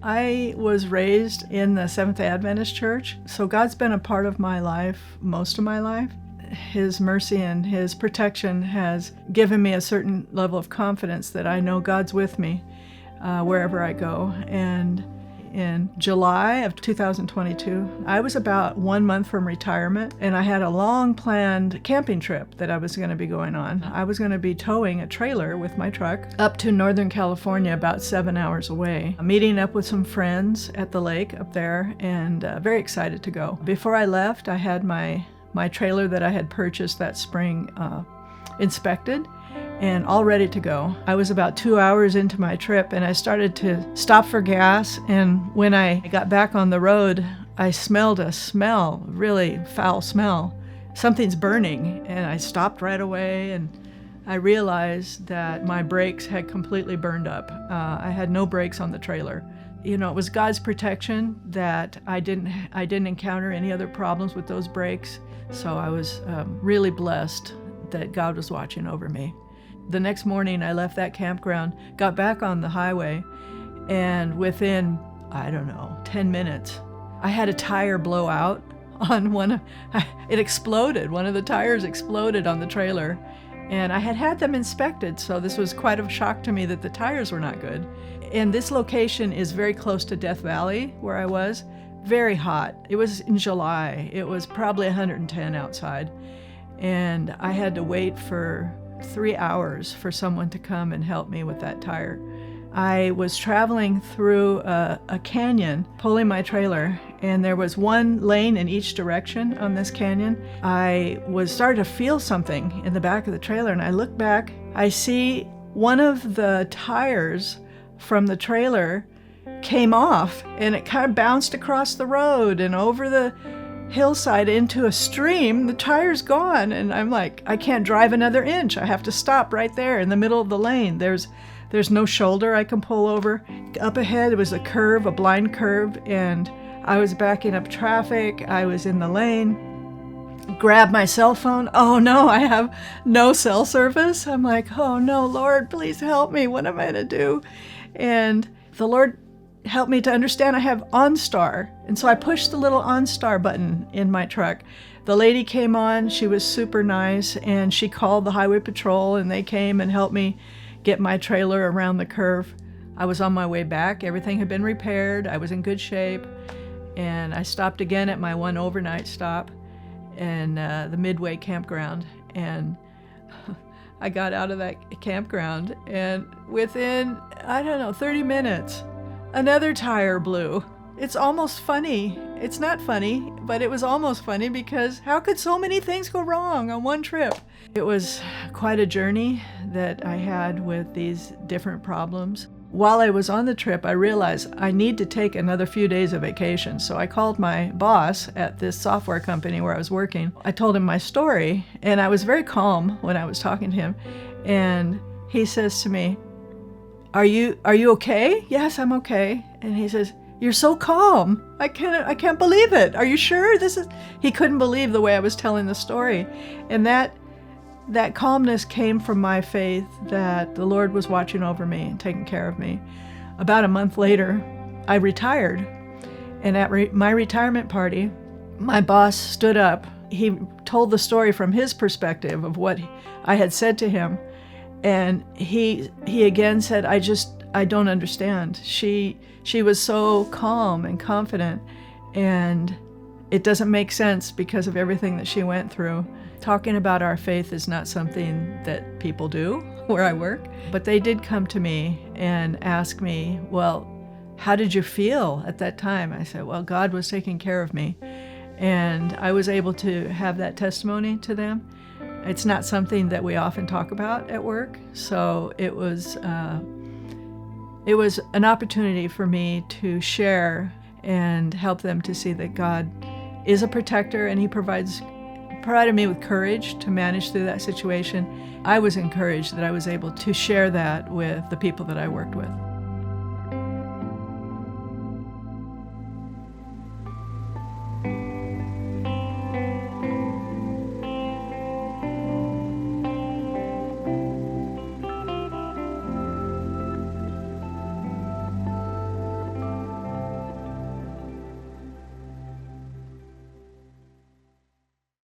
I was raised in the Seventh-day Adventist Church, so God's been a part of my life, most of my life. His mercy and His protection has given me a certain level of confidence that I know God's with me wherever I go. And in July of 2022, I was about 1 month from retirement, and I had a long planned camping trip that I was going to be going on. I was going to be towing a trailer with my truck up to Northern California, about 7 hours away, meeting up with some friends at the lake up there, and very excited to go. Before I left, I had my trailer that I had purchased that spring inspected and all ready to go. I was about 2 hours into my trip, and I started to stop for gas, and when I got back on the road, I smelled a smell, really foul smell. Something's burning, and I stopped right away, and I realized that my brakes had completely burned up. I had no brakes on the trailer. You know, it was God's protection that I didn't encounter any other problems with those brakes, so I was really blessed that God was watching over me. The next morning, I left that campground, got back on the highway, and within, 10 minutes, I had a tire blow out on it exploded. One of the tires exploded on the trailer, and I had them inspected, so this was quite a shock to me that the tires were not good. And this location is very close to Death Valley, where I was. Very hot. It was in July. It was probably 110 outside, and I had to wait for 3 hours for someone to come and help me with that tire. I was traveling through a canyon, pulling my trailer, and there was one lane in each direction on this canyon. I was starting to feel something in the back of the trailer, and I look back. I see one of the tires from the trailer came off, and it kind of bounced across the road and over the hillside into a stream. The tire's gone, and I'm like, I can't drive another inch. I have to stop right there in the middle of the lane. There's no shoulder I can pull over. Up ahead was a curve, a blind curve, and I was backing up traffic. I was in the lane, grabbed my cell phone. Oh no, I have no cell service. I'm like, oh no, Lord, please help me. What am I to do? And the Lord helped me to understand I have OnStar. And so I pushed the little OnStar button in my truck. The lady came on, she was super nice, and she called the highway patrol, and they came and helped me get my trailer around the curve. I was on my way back. Everything had been repaired. I was in good shape. And I stopped again at my one overnight stop in the Midway campground. And I got out of that campground, and within, 30 minutes, another tire blew. It's almost funny. It's not funny, but it was almost funny because how could so many things go wrong on one trip? It was quite a journey that I had with these different problems. While I was on the trip, I realized I need to take another few days of vacation. So I called my boss at this software company where I was working. I told him my story, and I was very calm when I was talking to him. And he says to me, Are you okay? Yes, I'm okay. And he says, you're so calm. I can't believe it. Are you sure? He couldn't believe the way I was telling the story. And that calmness came from my faith that the Lord was watching over me and taking care of me. About a month later, I retired. And at my retirement party, my boss stood up. He told the story from his perspective of what I had said to him. And he again said, I don't understand. She was so calm and confident, and it doesn't make sense because of everything that she went through. Talking about our faith is not something that people do where I work, but they did come to me and ask me, well, how did you feel at that time? I said, well, God was taking care of me, and I was able to have that testimony to them. It's not something that we often talk about at work, so it was an opportunity for me to share and help them to see that God is a protector, and He provided me with courage to manage through that situation. I was encouraged that I was able to share that with the people that I worked with.